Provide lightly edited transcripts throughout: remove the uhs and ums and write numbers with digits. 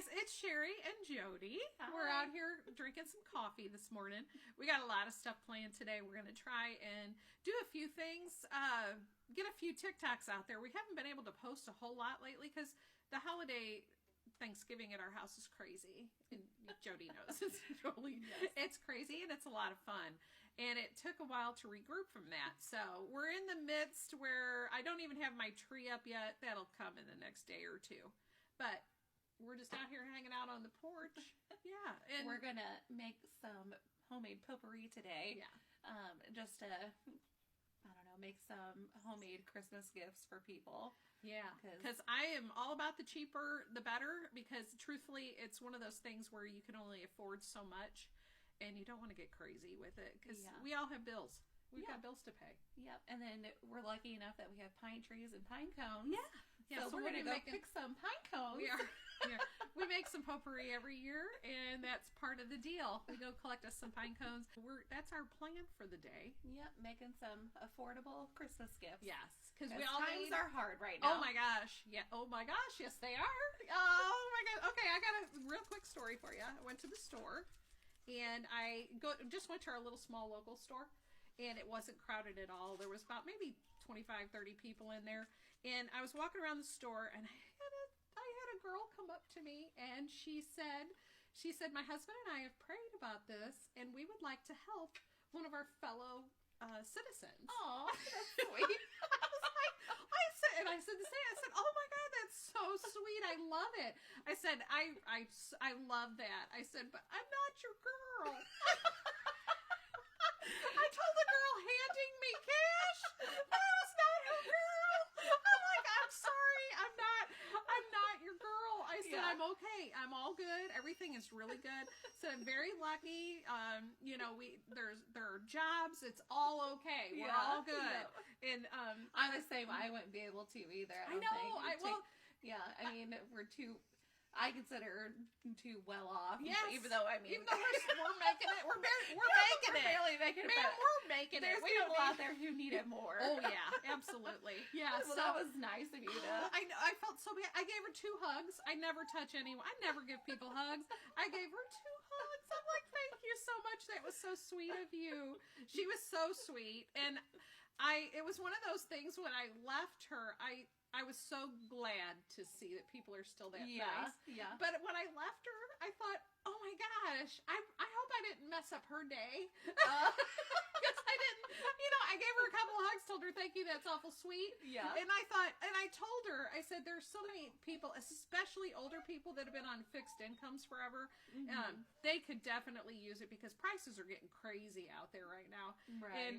guys, it's Sherry and Jody. Hi. We're out here drinking some coffee this morning. We got a lot of stuff planned today. We're going to try and do a few things, get a few TikToks out there. We haven't been able to post a whole lot lately because the holiday Thanksgiving at our house is crazy. And Jody knows it's crazy and it's a lot of fun. And it took a while to regroup from that. So we're in the midst where I don't even have my tree up yet. That'll come in the next day or two. But we're just out here hanging out on the porch. Yeah. And we're going to make some homemade potpourri today. Yeah. Just to, I don't know, make some homemade Christmas gifts for people. Yeah. Because I am all about the cheaper, the better. Because truthfully, it's one of those things where you can only afford so much. And you don't want to get crazy with it. Because we all have bills. We've got bills to pay. Yep. And then we're lucky enough that we have pine trees and pine cones. Yeah. So we're going to go pick some pine cones. We are. Yeah. We make some potpourri every year, and that's part of the deal. We go collect us some pine cones. That's our plan for the day. Yep. Making some affordable Christmas gifts. Yes. Because times are hard right now. Oh my gosh. Yeah. Oh my gosh. Yes, they are. Oh my God. Okay. I got a real quick story for you. I went to the store, and just went to our little small local store. And it wasn't crowded at all. There was about maybe 25, 30 people in there. And I was walking around the store, and I had a girl come up to me, and she said, my husband and I have prayed about this, and we would like to help one of our fellow citizens. Oh, that's sweet. I said the same. I said, oh my God, that's so sweet. I love it. I said, I love that. I said, but I'm not your girl. I told the girl handing me cash that I was not her girl. I'm like, I'm sorry, I'm not your girl. I said, I'm okay. I'm all good. Everything is really good. I said, I'm very lucky. There are jobs. It's all okay. We're all good. Yeah. And I'm the same. I wouldn't be able to either. I know. I mean, I consider too well off. Yes. Even though we're making it. We're making it. Barely making it. Man, we're making it. There's people out there who need it more. Oh yeah, absolutely. Yeah. Well, that was nice of you to. I know. I felt so bad. I gave her 2 hugs. I never touch anyone. I never give people hugs. I gave her 2 hugs. I'm like, thank you so much. That was so sweet of you. She was so sweet, and it was one of those things when I left her. I was so glad to see that people are still that nice. Yeah. But when I left her, I thought, oh my gosh, I hope I didn't mess up her day. Because I didn't, I gave her a couple of hugs, told her, thank you, that's awful sweet. Yeah. And I told her, I said, there's so many people, especially older people that have been on fixed incomes forever. Mm-hmm. They could definitely use it because prices are getting crazy out there right now. Right.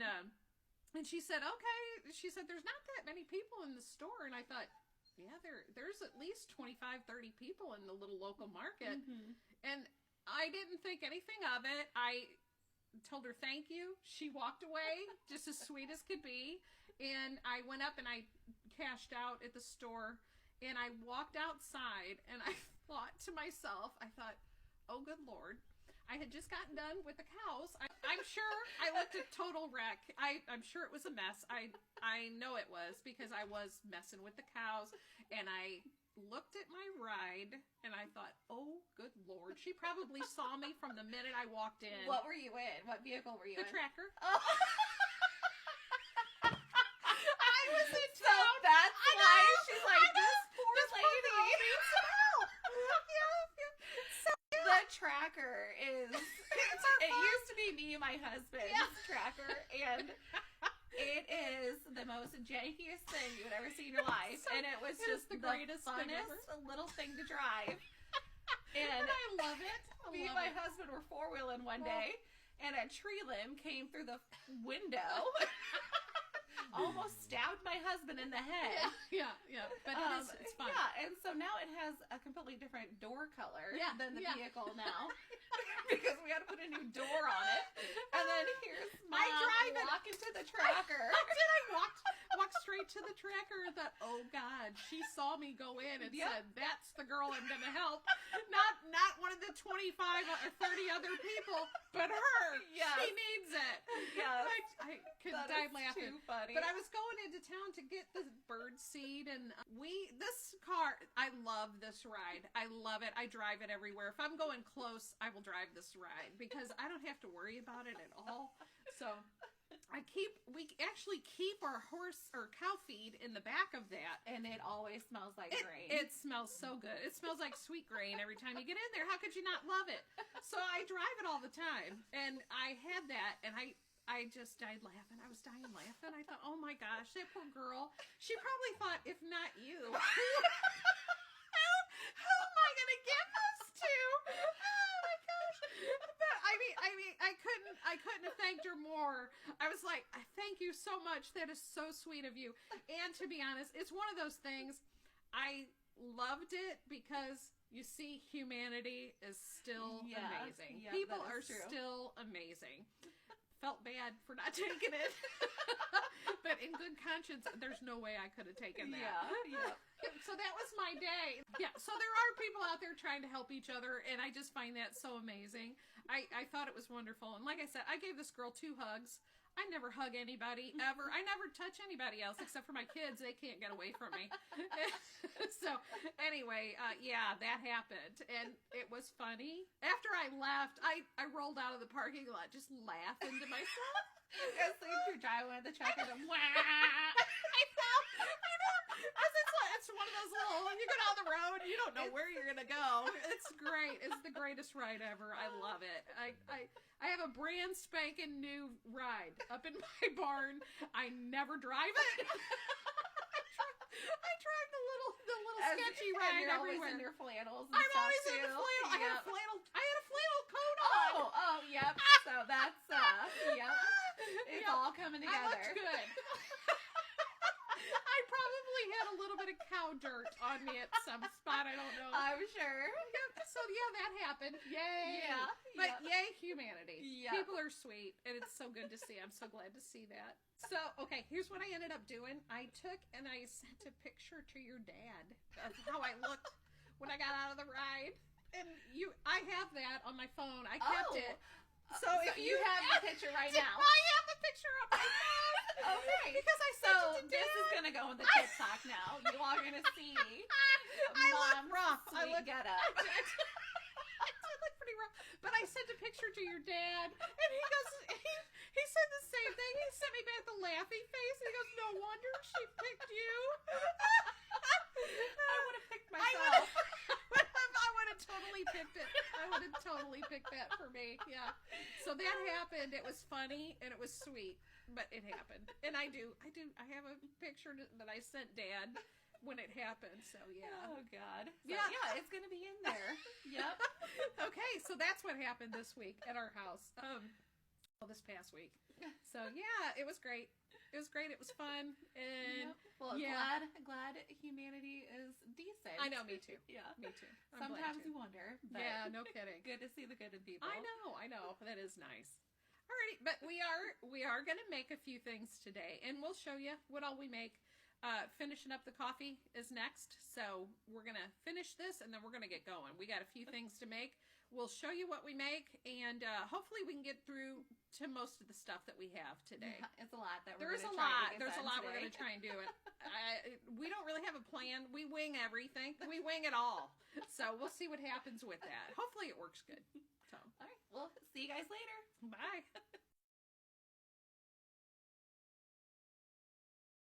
And she said, okay. She said, there's not that many people in the store. And I thought, yeah, there's at least 25, 30 people in the little local market. Mm-hmm. And I didn't think anything of it. I told her, thank you. She walked away just as sweet as could be. And I went up and I cashed out at the store. And I walked outside and I thought to myself, oh, good Lord. I had just gotten done with the cows. I'm sure I looked a total wreck. I'm sure it was a mess. I know it was because I was messing with the cows, and I looked at my ride and I thought, oh, good Lord. She probably saw me from the minute I walked in. What were you in? What vehicle were you in? The tracker. Oh. I was in town. So that's why she's like, this poor lady needs some help. The tracker is, it used to be me and my husband's tracker, and it is the most jankiest thing you would ever see in your life, and it was just the greatest, funnest little thing to drive. And I love it. Me and my husband were 4-wheeling one day, and a tree limb came through the window. Almost stabbed my husband in the head. Yeah. But it's fun. Yeah, and so now it has a completely different door color than the vehicle now. Because we had to put a new door on it. And then here's Mom walking to the tracker. I walked straight to the tracker and thought, oh God, she saw me go in and said, that's the girl I'm going to help. not one of the 25 or 30 other people, but her. Yes. She needs it. Yes. I could die laughing. Too funny. But I was going into town to get the bird seed, and this car, I love this ride. I love it. I drive it everywhere. If I'm going close, I will drive this ride because I don't have to worry about it at all. So we actually keep our horse or cow feed in the back of that. And it always smells like grain. It smells so good. It smells like sweet grain every time you get in there. How could you not love it? So I drive it all the time. And I had that, and I just died laughing. I was dying laughing. I thought, oh my gosh, that poor girl. She probably thought, if not you, who am I going to give this to? Oh my gosh. But I couldn't have thanked her more. I was like, thank you so much. That is so sweet of you. And to be honest, it's one of those things. I loved it because you see, humanity is still amazing. Yeah, people are still amazing. Felt bad for not taking it. But in good conscience, there's no way I could have taken that. Yeah. So that was my day. Yeah, so there are people out there trying to help each other, and I just find that so amazing. I thought it was wonderful. And like I said, I gave this girl 2 hugs. I never hug anybody, ever. I never touch anybody else except for my kids. They can't get away from me. So anyway, yeah, that happened. And it was funny. After I left, I rolled out of the parking lot just laughing to myself. As you're driving with the truck and wah! I know. It's one of those little, you go down the road, you don't know where you're going to go. It's great. It's the greatest ride ever. I love it. I have a brand spanking new ride up in my barn. I never drive it. I drive the little sketchy ride you're everywhere. Always in your flannels and I'm stuff always too. in the flannel. Yep. I had a flannel coat on. Oh, yep. So that's, yep. It's all coming together. I looked good. I probably had a little bit of cow dirt on me at some spot. I don't know. I'm sure. So yeah, that happened. Yay. Yeah. But yay, humanity. Yeah. People are sweet, and it's so good to see. I'm so glad to see that. So, okay, here's what I ended up doing. I took and I sent a picture to your dad of how I looked when I got out of the ride. And I have that on my phone. I kept it. So if you have the picture right now. I have the picture on my phone. Okay. Because I sent it to this Dad. is going to go on the TikTok now. You are going to see I look rough. I look getup. I look pretty rough. But I sent a picture to your dad, and he goes, he said the same thing. He sent me back the laughy face, and he goes, no wonder she picked you. I would have picked myself. I would have totally picked it. I would have totally picked that for me. Yeah. So that happened. It was funny and it was sweet, but it happened. And I have a picture that I sent Dad when it happened. So yeah. Oh God. So, yeah. Yeah, it's gonna be in there. Yep. Okay, so that's what happened this week at our house. This past week. So yeah, it was great. It was great. It was fun. And well, yeah. glad humanity is decent. I know, me too. Yeah. Me too. I'm Sometimes glad you wonder. But yeah, no kidding. Good to see the good in people. I know. That is nice. Alrighty, but we are gonna make a few things today, and we'll show you what all we make. Finishing up the coffee is next, so we're gonna finish this and then we're gonna get going. We got a few things to make. We'll show you what we make, and hopefully we can get through to most of the stuff that we have today. Yeah, it's a lot that There's a lot we're gonna try and do it. We don't really have a plan. We wing everything. We wing it all. So we'll see what happens with that. Hopefully it works good. So, all right. Well, see you guys later. Bye.